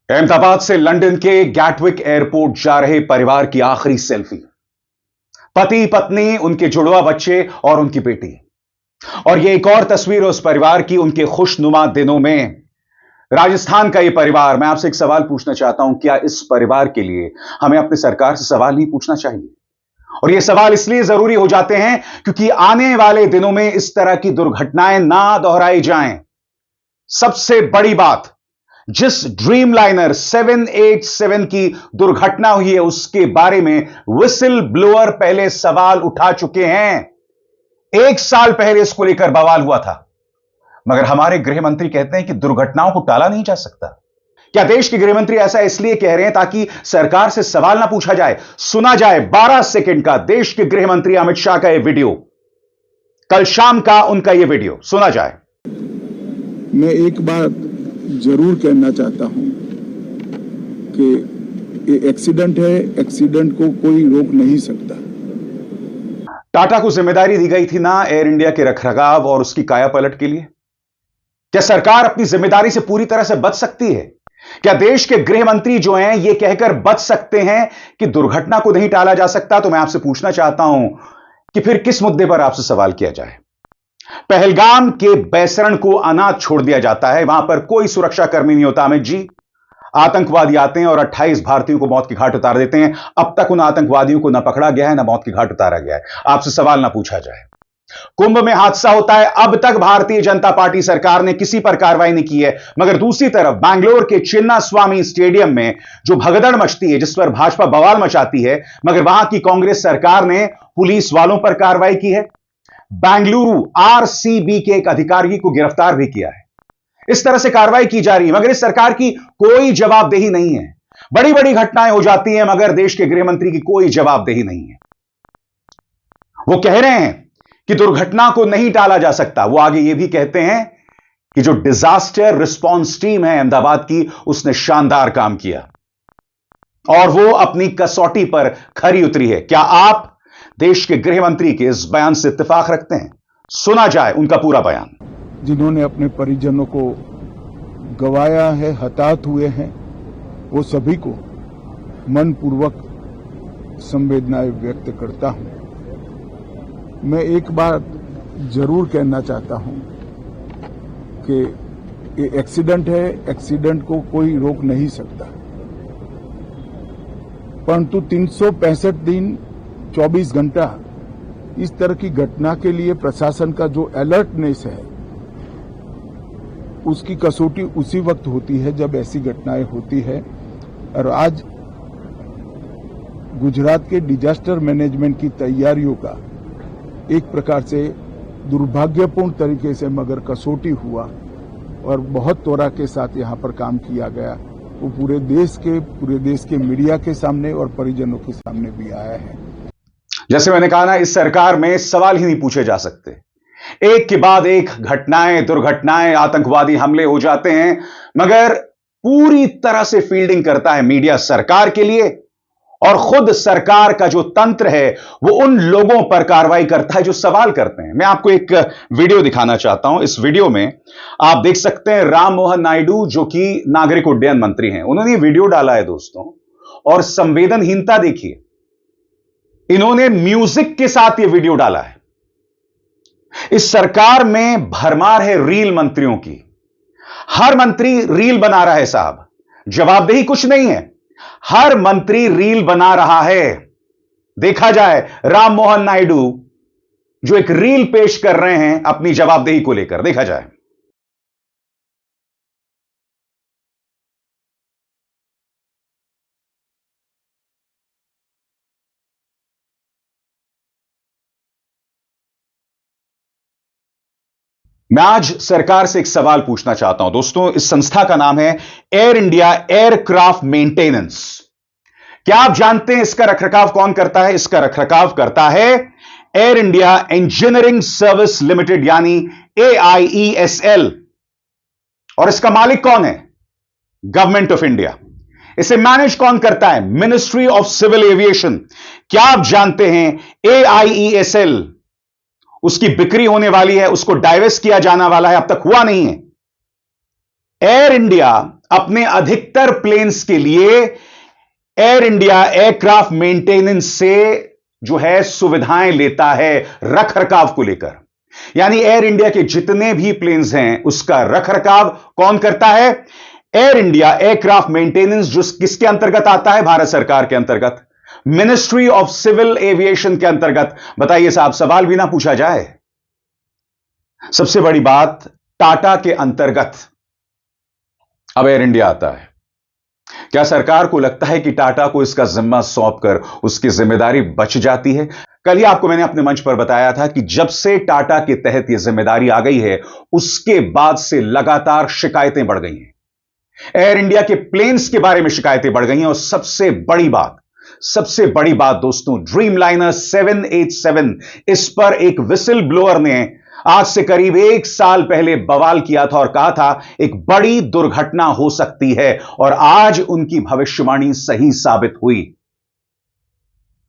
अहमदाबाद से लंदन के Gatwick airport जा रहे परिवार की आखिरी सेल्फी। पति पत्नी, उनके जुड़वा बच्चे और उनकी बेटी। और यह एक और तस्वीर है उस परिवार की उनके खुशनुमा दिनों में। राजस्थान का यह परिवार। मैं आपसे एक सवाल पूछना चाहता हूं, क्या इस परिवार के लिए हमें अपनी सरकार से सवाल नहीं पूछना चाहिए? और यह सवाल इसलिए जरूरी हो जाते हैं क्योंकि आने वाले दिनों में इस तरह की दुर्घटनाएं ना दोहराई जाएं। सबसे बड़ी बात, जिस ड्रीम लाइनर 787 की दुर्घटना हुई है उसके बारे में विसिल ब्लोअर पहले सवाल उठा चुके हैं। 1 साल पहले इसको लेकर बवाल हुआ था, मगर हमारे गृह मंत्री कहते हैं कि दुर्घटनाओं को टाला नहीं जा सकता। क्या देश के गृह मंत्री ऐसा इसलिए कह रहे हैं ताकि सरकार से सवाल ना पूछा जाए? सुना जाए 12 सेकंड का देश के गृह मंत्री अमित शाह का यह वीडियो, कल शाम का उनका यह वीडियो सुना जाए। मैं एक बात जरूर कहना चाहता हूं कि ये एक्सीडेंट है, एक्सीडेंट को कोई रोक नहीं सकता। टाटा को जिम्मेदारी दी गई थी ना एयर इंडिया के रखरखाव और उसकी कायापलट के लिए। क्या सरकार अपनी जिम्मेदारी से पूरी तरह से बच सकती है? क्या देश के गृह मंत्री जो हैं यह कहकर बच सकते हैं कि दुर्घटना को नहीं टाला जा सकता? तो मैं आपसे पूछना चाहता हूं कि फिर किस मुद्दे पर आपसे सवाल किया जाए। पहलगाम के बैसरण को अनाथ छोड़ दिया जाता है, वहां पर कोई सुरक्षा कर्मी नहीं होता। अमित जी, आतंकवादी आते हैं और 28 भारतीयों को मौत की घाट उतार देते हैं। अब तक उन आतंकवादियों को ना पकड़ा गया है, ना मौत की घाट उतारा गया है। आपसे सवाल ना पूछा जाए। कुंभ में हादसा होता है, अब तक भारतीय जनता पार्टी सरकार ने किसी पर कार्रवाई नहीं की है। मगर दूसरी तरफ बैंगलोर के चिन्ना स्वामी स्टेडियम में जो भगदड़ मचती है, जिस पर भाजपा बवाल मचाती है, मगर वहां की कांग्रेस सरकार ने पुलिस वालों पर कार्रवाई की है। बेंगलुरु आरसीबी के एक अधिकारी को गिरफ्तार भी किया है। इस तरह से कार्रवाई की जा रही है, मगर इस सरकार की कोई जवाबदेही नहीं है। बड़ी बड़ी घटनाएं हो जाती हैं, मगर देश के गृह मंत्री की कोई जवाबदेही नहीं है। वो कह रहे हैं कि दुर्घटना को नहीं टाला जा सकता। वो आगे ये भी कहते हैं कि जो डिजास्टर रिस्पांस टीम है अहमदाबाद की, उसने शानदार काम किया और वो अपनी कसौटी पर खरी उतरी है। क्या आप देश के गृह मंत्री के इस बयान से इत्तेफाक रखते हैं? सुना जाए उनका पूरा बयान। जिन्होंने अपने परिजनों को गंवाया है, हताहत हुए हैं, वो सभी को मनपूर्वक संवेदनाएं व्यक्त करता हूं। मैं एक बात जरूर कहना चाहता हूं कि ये एक्सीडेंट है, एक्सीडेंट को कोई रोक नहीं सकता, परंतु 365 दिन 24 घंटा इस तरह की घटना के लिए प्रशासन का जो अलर्टनेस है, उसकी कसौटी उसी वक्त होती है जब ऐसी घटनाएं होती है। और आज गुजरात के डिजास्टर मैनेजमेंट की तैयारियों का एक प्रकार से दुर्भाग्यपूर्ण तरीके से मगर कसौटी हुआ और बहुत त्वरा के साथ यहां पर काम किया गया, वो पूरे देश के मीडिया के सामने और परिजनों के सामने भी आया है। जैसे मैंने कहा ना, इस सरकार में सवाल ही नहीं पूछे जा सकते। एक के बाद एक घटनाएं, दुर्घटनाएं, आतंकवादी हमले हो जाते हैं, मगर पूरी तरह से फील्डिंग करता है मीडिया सरकार के लिए, और खुद सरकार का जो तंत्र है वो उन लोगों पर कार्रवाई करता है जो सवाल करते हैं। मैं आपको एक वीडियो दिखाना चाहता हूं। इस वीडियो में आप देख सकते हैं राम मोहन नायडू, जो कि नागरिक उड्डयन मंत्री हैं, उन्होंने वीडियो डाला है दोस्तों। और संवेदनहीनता देखिए, इन्होंने म्यूजिक के साथ यह वीडियो डाला है। इस सरकार में भरमार है रील मंत्रियों की। हर मंत्री रील बना रहा है साहब, जवाबदेही कुछ नहीं है। हर मंत्री रील बना रहा है। देखा जाए राम मोहन नायडू जो एक रील पेश कर रहे हैं अपनी जवाबदेही को लेकर, देखा जाए। मैं आज सरकार से एक सवाल पूछना चाहता हूं दोस्तों। इस संस्था का नाम है एयर इंडिया एयरक्राफ्ट मेंटेनेंस। क्या आप जानते हैं इसका रखरखाव कौन करता है? इसका रखरखाव करता है Air India Engineering Service Limited, यानी AIESL। और इसका मालिक कौन है? Government of India. इसे मैनेज कौन करता है? Ministry of Civil Aviation. क्या आप जानते हैं AIESL, उसकी बिक्री होने वाली है, उसको डाइवेस्ट किया जाने वाला है, अब तक हुआ नहीं है। एयर इंडिया अपने अधिकतर प्लेन्स के लिए एयर इंडिया एयरक्राफ्ट मेंटेनेंस से जो है सुविधाएं लेता है रखरखाव को लेकर। यानी एयर इंडिया के जितने भी प्लेन्स हैं उसका रखरखाव कौन करता है? एयर इंडिया एयरक्राफ्ट मेंटेनेंस, जो किसके अंतर्गत आता है? भारत सरकार के अंतर्गत, मिनिस्ट्री ऑफ सिविल एविएशन के अंतर्गत। बताइए साहब, सवाल भी ना पूछा जाए। सबसे बड़ी बात, टाटा के अंतर्गत अब एयर इंडिया आता है। क्या सरकार को लगता है कि टाटा को इसका जिम्मा सौंपकर उसकी जिम्मेदारी बच जाती है? कल ही आपको मैंने अपने मंच पर बताया था कि जब से टाटा के तहत यह जिम्मेदारी आ गई है उसके बाद से लगातार शिकायतें बढ़ गई हैं। एयर इंडिया के प्लेन्स के बारे में शिकायतें बढ़ गई हैं और सबसे बड़ी बात दोस्तों, ड्रीमलाइनर 787, इस पर एक विसिल ब्लोअर ने आज से करीब 1 साल पहले बवाल किया था और कहा था एक बड़ी दुर्घटना हो सकती है, और आज उनकी भविष्यवाणी सही साबित हुई।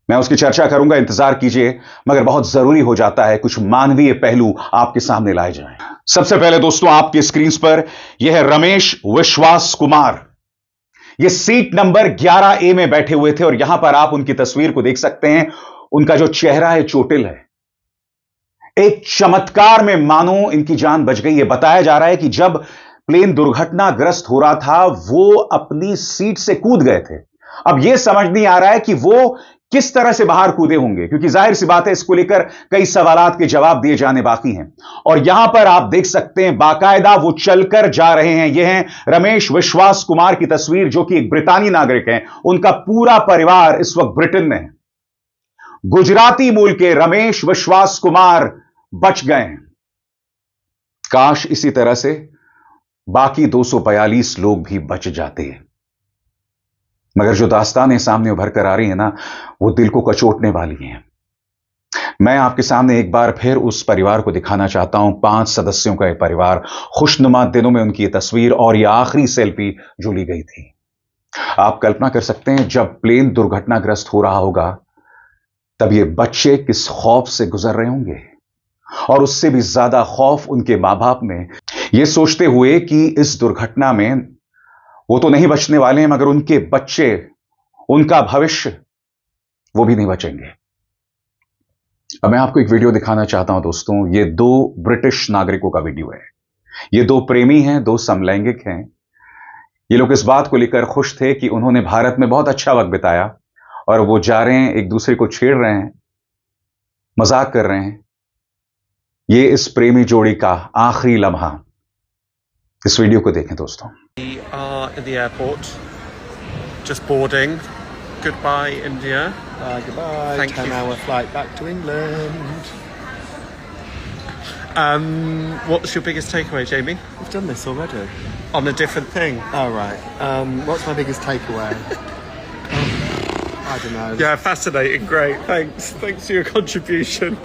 मैं उसकी चर्चा करूंगा, इंतजार कीजिए, मगर बहुत जरूरी हो जाता है कुछ मानवीय पहलू आपके सामने लाए जाएं। सबसे पहले दोस्तों, आपकी स्क्रीन पर यह है रमेश विश्वास कुमार। यह सीट नंबर 11A में बैठे हुए थे और यहां पर आप उनकी तस्वीर को देख सकते हैं। उनका जो चेहरा है चोटिल है। एक चमत्कार में मानो इनकी जान बच गई है। बताया जा रहा है कि जब प्लेन दुर्घटनाग्रस्त हो रहा था वो अपनी सीट से कूद गए थे। अब यह समझ नहीं आ रहा है कि वो किस तरह से बाहर कूदे होंगे, क्योंकि जाहिर सी बात है इसको लेकर कई सवालात के जवाब दिए जाने बाकी हैं। और यहां पर आप देख सकते हैं बाकायदा वो चलकर जा रहे हैं। यह है रमेश विश्वास कुमार की तस्वीर, जो कि एक ब्रितानी नागरिक हैं। उनका पूरा परिवार इस वक्त ब्रिटेन में है। गुजराती मूल के रमेश विश्वास कुमार बच गए हैं। काश इसी तरह से बाकी 242 लोग भी बच जाते हैं, मगर जो दास्तानें सामने उभर कर आ रही हैं ना, वो दिल को कचोटने वाली हैं। मैं आपके सामने एक बार फिर उस परिवार को दिखाना चाहता हूं, 5 सदस्यों का यह परिवार, खुशनुमा दिनों में उनकी यह तस्वीर और यह आखिरी सेल्फी जो ली गई थी। आप कल्पना कर सकते हैं जब प्लेन दुर्घटनाग्रस्त हो रहा होगा तब ये बच्चे किस खौफ से गुजर रहे होंगे, और उससे भी ज्यादा खौफ उनके मां बाप में, यह सोचते हुए कि इस दुर्घटना में वो तो नहीं बचने वाले हैं, मगर उनके बच्चे, उनका भविष्य, वो भी नहीं बचेंगे। अब मैं आपको एक वीडियो दिखाना चाहता हूं दोस्तों। ये 2 ब्रिटिश नागरिकों का वीडियो है। ये 2 प्रेमी हैं, 2 समलैंगिक हैं। ये लोग इस बात को लेकर खुश थे कि उन्होंने भारत में बहुत अच्छा वक्त बिताया और वो जा रहे हैं, एक दूसरे को छेड़ रहे हैं, मजाक कर रहे हैं। ये इस प्रेमी जोड़ी का आखिरी लम्हा। इस वीडियो को देखें दोस्तों। We are in the airport, just boarding. Goodbye, India. Goodbye. Thank you. 10-hour flight back to England. What's your biggest takeaway, Jamie? We've done this already. On a different thing. Oh, right. What's my biggest takeaway? I don't know. Yeah, fascinating. Great. Thanks. Thanks for your contribution.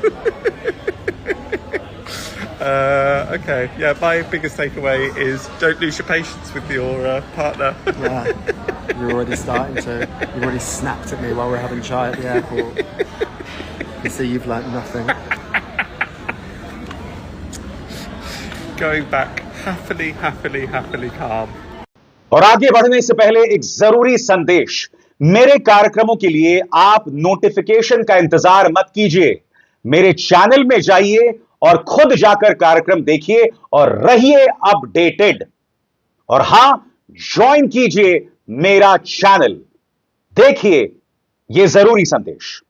Okay. Yeah, my biggest takeaway is don't lose your patience with your partner. Yeah. You're already starting to. You've already snapped at me while we're having chai at the airport. You see, you've learnt nothing. Going back happily calm. और आगे बढ़ने से पहले एक जरूरी संदेश। मेरे कार्यक्रमों के लिए आप नोटिफिकेशन का इंतजार मत कीजिए। मेरे चैनल में जाइए और खुद जाकर कार्यक्रम देखिए और रहिए अपडेटेड। और हां, ज्वाइन कीजिए मेरा चैनल। देखिए यह जरूरी संदेश।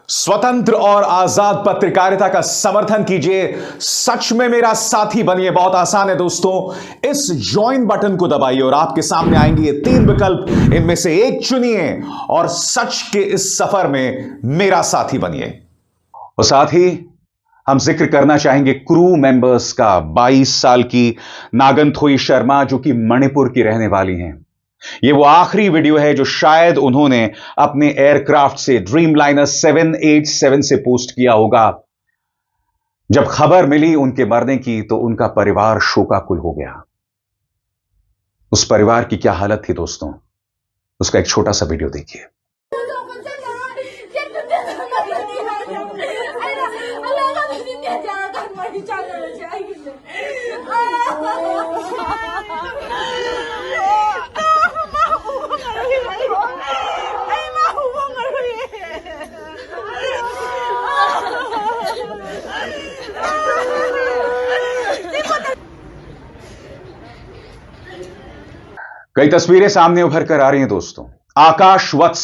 स्वतंत्र और आजाद पत्रकारिता का समर्थन कीजिए, सच में मेरा साथी बनिए। बहुत आसान है दोस्तों, इस ज्वाइन बटन को दबाइए और आपके सामने आएंगे ये 3 विकल्प। इनमें से एक चुनिए और सच के इस सफर में मेरा साथी बनिए। और साथ ही हम जिक्र करना चाहेंगे क्रू मेंबर्स का। 22 साल की नागनथोई शर्मा, जो कि मणिपुर की रहने वाली हैं। यह वो आखिरी वीडियो है जो शायद उन्होंने अपने एयरक्राफ्ट से, ड्रीमलाइनर 787 से पोस्ट किया होगा। जब खबर मिली उनके मरने की तो उनका परिवार शोकाकुल हो गया। उस परिवार की क्या हालत थी दोस्तों, उसका एक छोटा सा वीडियो देखिए। कई तस्वीरें सामने उभर कर आ रही हैं दोस्तों। आकाश वत्स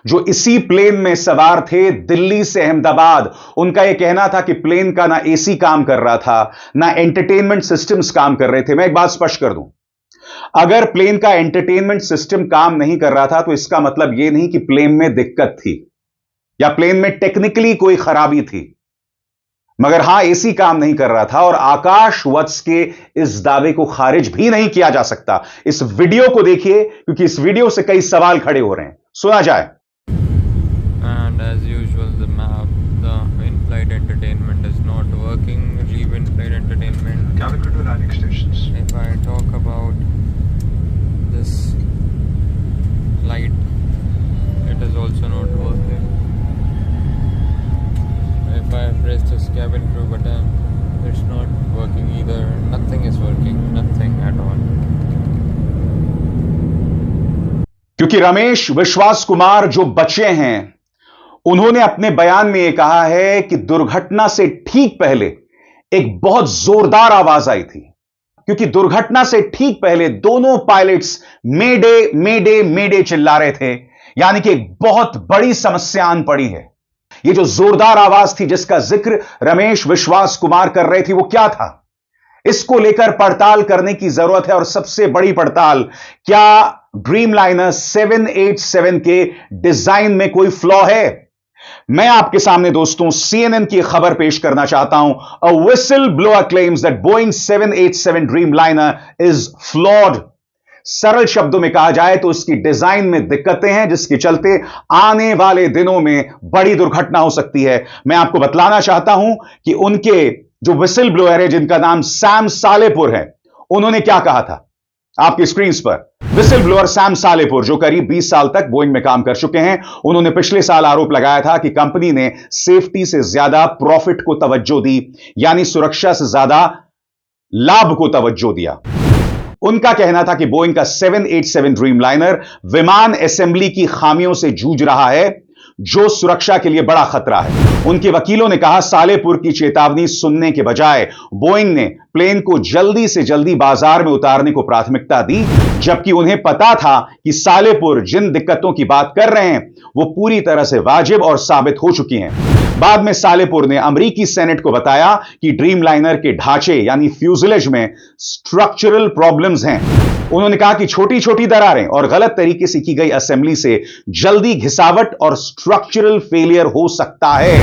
जो इसी प्लेन में सवार थे दिल्ली से अहमदाबाद, उनका यह कहना था कि प्लेन का ना एसी काम कर रहा था, ना एंटरटेनमेंट सिस्टम्स काम कर रहे थे। मैं एक बात स्पष्ट कर दूं, अगर प्लेन का एंटरटेनमेंट सिस्टम काम नहीं कर रहा था तो इसका मतलब यह नहीं कि प्लेन में दिक्कत थी या प्लेन में टेक्निकली कोई खराबी थी, मगर हां एसी काम नहीं कर रहा था। और आकाश वत्स के इस दावे को खारिज भी नहीं किया जा सकता। इस वीडियो को देखिए क्योंकि इस वीडियो से कई सवाल खड़े हो रहे हैं। सुना जाए। And as usual, the in-flight entertainment is not working. Leave in-flight entertainment. Calicut to landing stations. If I talk about this light, it is also not working. If I press this cabin crew button, it's not working either. Nothing is working. Nothing at all. क्योंकि रमेश विश्वास कुमार जो बचे हैं उन्होंने अपने बयान में यह कहा है कि दुर्घटना से ठीक पहले एक बहुत जोरदार आवाज आई थी, क्योंकि दुर्घटना से ठीक पहले दोनों पायलट्स मेडे मेडे मेडे चिल्ला रहे थे, यानी कि एक बहुत बड़ी समस्या आन पड़ी है। यह जो जोरदार आवाज थी जिसका जिक्र रमेश विश्वास कुमार कर रहे थे वो क्या था, इसको लेकर पड़ताल करने की जरूरत है। और सबसे बड़ी पड़ताल, क्या ड्रीमलाइनर 787 के डिजाइन में कोई फ्लॉ है? मैं आपके सामने दोस्तों CNN की खबर पेश करना चाहता हूं। अ whistle blower claims that Boeing 787 Dreamliner is flawed. सरल शब्दों में कहा जाए तो इसकी डिजाइन में दिक्कतें हैं जिसके चलते आने वाले दिनों में बड़ी दुर्घटना हो सकती है। मैं आपको बतलाना चाहता हूं कि उनके जो विसल ब्लोअर है जिनका नाम सैम सालेपुर है, उन्होंने क्या कहा था आपकी स्क्रीन पर। विसल ब्लोअर सैम सालेपुर जो करीब 20 साल तक बोइंग में काम कर चुके हैं, उन्होंने पिछले साल आरोप लगाया था कि कंपनी ने सेफ्टी से ज्यादा प्रॉफिट को तवज्जो दी, यानी सुरक्षा से ज्यादा लाभ को तवज्जो दिया। उनका कहना था कि बोइंग का 787 ड्रीमलाइनर विमान असेंबली की खामियों से जूझ रहा है जो सुरक्षा के लिए बड़ा खतरा है। उनके वकीलों ने कहा सालेपुर की चेतावनी सुनने के बजाय बोइंग ने प्लेन को जल्दी से जल्दी बाजार में उतारने को प्राथमिकता दी, जबकि उन्हें पता था कि सालेपुर जिन दिक्कतों की बात कर रहे हैं वो पूरी तरह से वाजिब और साबित हो चुकी हैं। बाद में सालेपुर ने अमेरिकी सेनेट को बताया कि ड्रीमलाइनर के ढांचे यानी फ्यूजलेज में स्ट्रक्चरल प्रॉब्लम्स हैं। उन्होंने कहा कि छोटी छोटी दरारें और गलत तरीके से की गई असेंबली से जल्दी घिसावट और स्ट्रक्चरल फेलियर हो सकता है।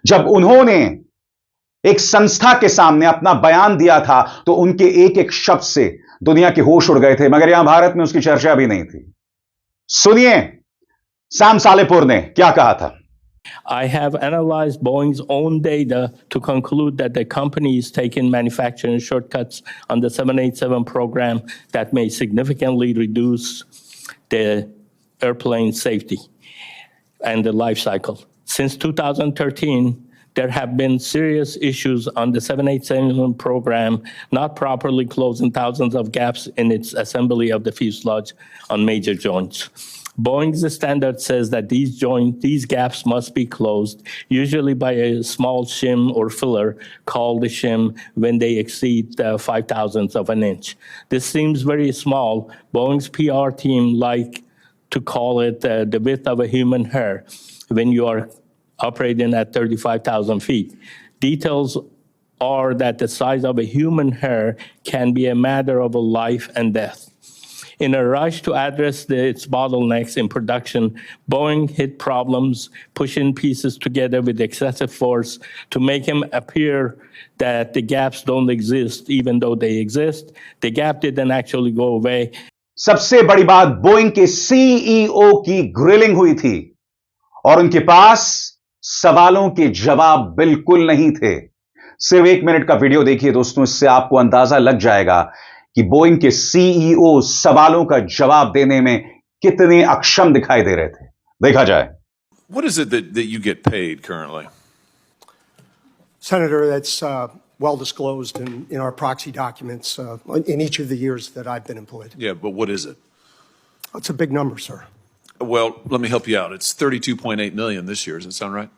जब उन्होंने एक संस्था के सामने अपना बयान दिया था तो उनके एक एक शब्द से दुनिया के होश उड़ गए थे, मगर यहां भारत में उसकी चर्चा भी नहीं थी। सुनिए सैम सालेपुर ने क्या कहा था। I have analyzed Boeing's own data to conclude that the company is taking manufacturing shortcuts on the 787 program that may significantly reduce the airplane safety and the life cycle. Since 2013, there have been serious issues on the 787 program, not properly closing thousands of gaps in its assembly of the fuselage on major joints. Boeing's standard says that these gaps must be closed, usually by a small shim or filler called a shim when they exceed 5 thousandths of an inch. This seems very small. Boeing's PR team like to call it the width of a human hair when you are operating at 35,000 feet. Details are that the size of a human hair can be a matter of a life and death. In a rush to address its bottlenecks in production, Boeing hit problems pushing pieces together with excessive force to make them appear that the gaps don't exist, even though they exist. The gap didn't actually go away. सबसे बड़ी बात, Boeing के CEO की grilling हुई थी और उनके पास सवालों के जवाब बिल्कुल नहीं थे। सिर्फ 1 मिनट का वीडियो देखिए दोस्तों, इससे आपको अंदाजा लग जाएगा कि बोइंग के CEO सवालों का जवाब देने में कितने अक्षम दिखाई दे रहे थे। देखा जाए। What is it that you get paid currently? Senator, that's well disclosed in our proxy documents in each of the years that I've been employed. Yeah, but what is it? It's a big number, sir. Well, let me help you out. It's $32.8 million this year. Does that sound right?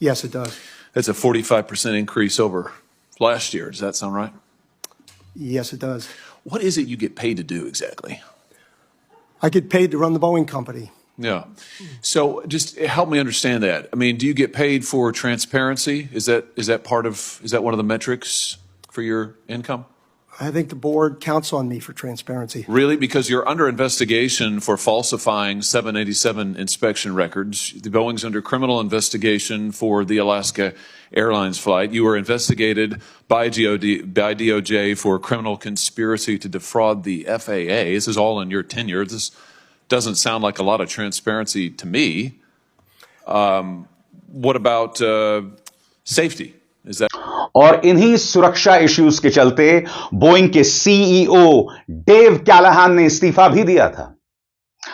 Yes, it does. That's a 45% increase over last year. Does that sound right? Yes, it does. What is it you get paid to do exactly? I get paid to run the Boeing company. Yeah. So just help me understand that. I mean, do you get paid for transparency? Is that one of the metrics for your income? I think the board counts on me for transparency. Really? Because you're under investigation for falsifying 787 inspection records. The Boeing's under criminal investigation for the Alaska Airlines flight. You were investigated by DOJ for criminal conspiracy to defraud the FAA. This is all in your tenure. This doesn't sound like a lot of transparency to me. What about safety? Is that... और इन्हीं सुरक्षा issues के चलते Boeing के CEO Dave कैलाहान ने इस्तीफा भी दिया था।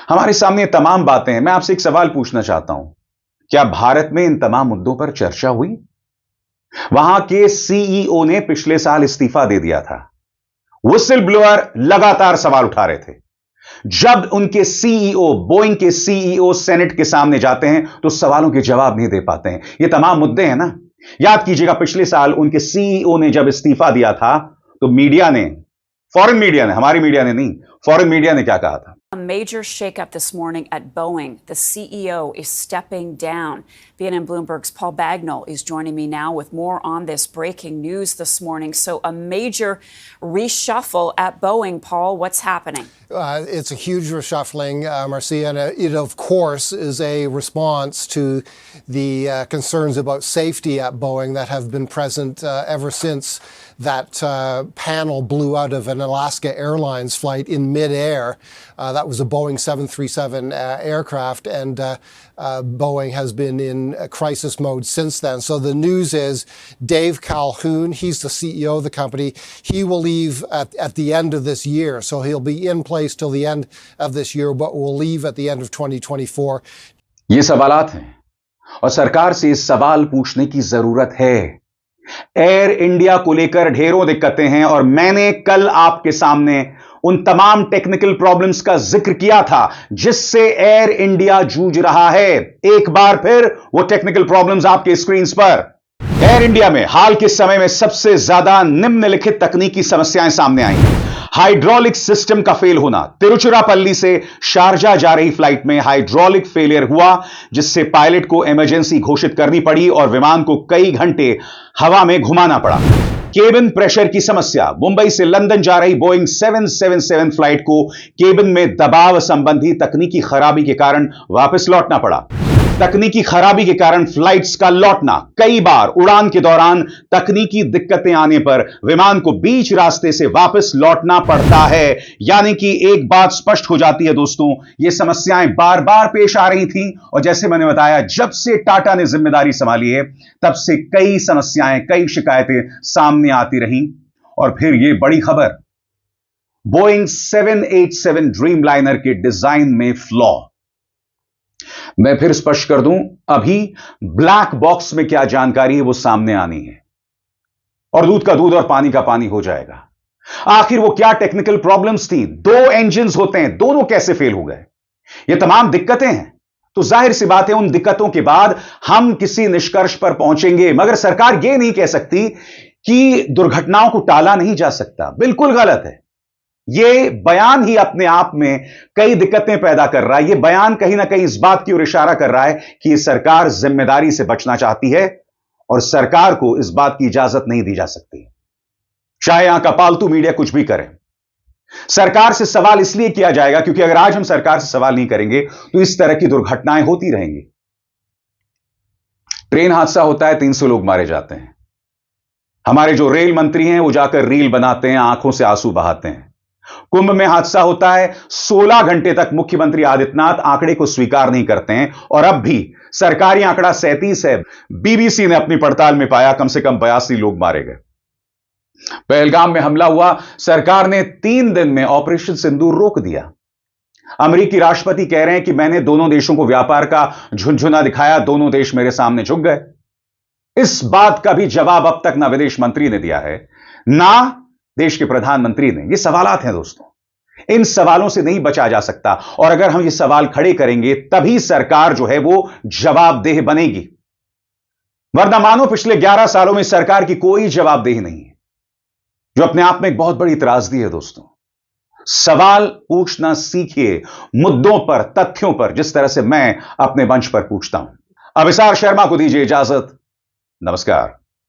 हमारे सामने तमाम बातें हैं। मैं आपसे एक सवाल पूछना चाहता हूं, क्या भारत में इन तमाम मुद्दों पर चर्चा हुई? वहां के सीईओ ने पिछले साल इस्तीफा दे दिया था। व्हिसल ब्लोअर लगातार सवाल उठा रहे थे। जब उनके सीईओ, बोइंग के सीईओ सेनेट के सामने जाते हैं तो सवालों के जवाब नहीं दे पाते हैं। ये तमाम मुद्दे हैं ना। याद कीजिएगा, पिछले साल उनके सीईओ ने जब इस्तीफा दिया था तो मीडिया ने, फॉरेन मीडिया ने, हमारी मीडिया ने नहीं, फॉरेन मीडिया ने क्या कहा था? A major shakeup this morning at Boeing. The CEO is stepping down. BNN Bloomberg's Paul Bagnall is joining me now with more on this breaking news this morning. So a major reshuffle at Boeing. Paul, what's happening? It's a huge reshuffling, Marcia, and it, of course, is a response to the concerns about safety at Boeing that have been present ever since that panel blew out of an Alaska Airlines flight in midair. That was a Boeing 737 aircraft, and Boeing has been in crisis mode since then. So the news is Dave Calhoun, he's the CEO of the company. He will leave at the end of this year. So he'll be in place till the end of this year, but will leave at the end of 2024. ये सवालात हैं और सरकार से इस सवाल पूछने की जरूरत है। एयर इंडिया को लेकर ढेरों दिक्कतें हैं और मैंने कल आपके सामने उन तमाम टेक्निकल प्रॉब्लम्स का जिक्र किया था जिससे एयर इंडिया जूझ रहा है। एक बार फिर वो टेक्निकल प्रॉब्लम्स आपके स्क्रीन पर। एयर इंडिया में हाल के समय में सबसे ज्यादा निम्नलिखित तकनीकी समस्याएं सामने आई हैं। हाइड्रोलिक सिस्टम का फेल होना। तिरुचिरापल्ली से शारजा जा रही फ्लाइट में हाइड्रोलिक फेलियर हुआ, जिससे पायलट को इमरजेंसी घोषित करनी पड़ी और विमान को कई घंटे हवा में घुमाना पड़ा। केबिन प्रेशर की समस्या। मुंबई से लंदन जा रही बोइंग 777 फ्लाइट को केबिन में दबाव संबंधी तकनीकी खराबी के कारण वापस लौटना पड़ा। तकनीकी खराबी के कारण फ्लाइट्स का लौटना। कई बार उड़ान के दौरान तकनीकी दिक्कतें आने पर विमान को बीच रास्ते से वापस लौटना पड़ता है। यानी कि एक बात स्पष्ट हो जाती है दोस्तों, ये समस्याएं बार बार पेश आ रही थीं और जैसे मैंने बताया, जब से टाटा ने जिम्मेदारी संभाली है तब से कई समस्याएं, कई शिकायतें सामने आती रहीं। और फिर ये बड़ी खबर, बोइंग 787 ड्रीमलाइनर के डिजाइन में फ्लॉ। मैं फिर स्पष्ट कर दूं, अभी ब्लैक बॉक्स में क्या जानकारी है वो सामने आनी है और दूध का दूध और पानी का पानी हो जाएगा। आखिर वो क्या टेक्निकल प्रॉब्लम्स थी? दो इंजन्स होते हैं, दोनों कैसे फेल हो गए? ये तमाम दिक्कतें हैं। तो जाहिर सी बात है, उन दिक्कतों के बाद हम किसी निष्कर्ष पर पहुंचेंगे। मगर सरकार ये नहीं कह सकती कि दुर्घटनाओं को टाला नहीं जा सकता। बिल्कुल गलत है। यह बयान ही अपने आप में कई दिक्कतें पैदा कर रहा है। यह बयान कहीं ना कहीं इस बात की ओर इशारा कर रहा है कि यह सरकार जिम्मेदारी से बचना चाहती है और सरकार को इस बात की इजाजत नहीं दी जा सकती, चाहे यहां का पालतू मीडिया कुछ भी करे। सरकार से सवाल इसलिए किया जाएगा क्योंकि अगर आज हम सरकार से सवाल नहीं करेंगे तो इस तरह की दुर्घटनाएं होती रहेंगी। ट्रेन हादसा होता है, 300 लोग मारे जाते हैं। हमारे जो रेल मंत्री हैं वो जाकर रील बनाते हैं, आंखों से आंसू बहाते हैं। कुंभ में हादसा होता है, 16 घंटे तक मुख्यमंत्री आदित्यनाथ आंकड़े को स्वीकार नहीं करते हैं और अब भी सरकारी आंकड़ा 37 है। बीबीसी ने अपनी पड़ताल में पाया कम से कम 82 लोग मारे गए। पहलगाम में हमला हुआ, सरकार ने 3 दिन में ऑपरेशन सिंदूर रोक दिया। अमेरिकी राष्ट्रपति कह रहे हैं कि मैंने दोनों देशों को व्यापार का झुनझुना दिखाया, दोनों देश मेरे सामने झुक गए। इस बात का भी जवाब अब तक ना विदेश मंत्री ने दिया है, ना देश के प्रधानमंत्री ने। ये सवालात हैं दोस्तों, इन सवालों से नहीं बचा जा सकता और अगर हम ये सवाल खड़े करेंगे तभी सरकार जो है वो जवाबदेह बनेगी। वरना मानो पिछले 11 सालों में सरकार की कोई जवाबदेही नहीं है, जो अपने आप में एक बहुत बड़ी त्रासदी है दोस्तों। सवाल पूछना सीखिए, मुद्दों पर, तथ्यों पर, जिस तरह से मैं अपने मंच पर पूछता हूं। अभिसार शर्मा को दीजिए इजाजत। नमस्कार।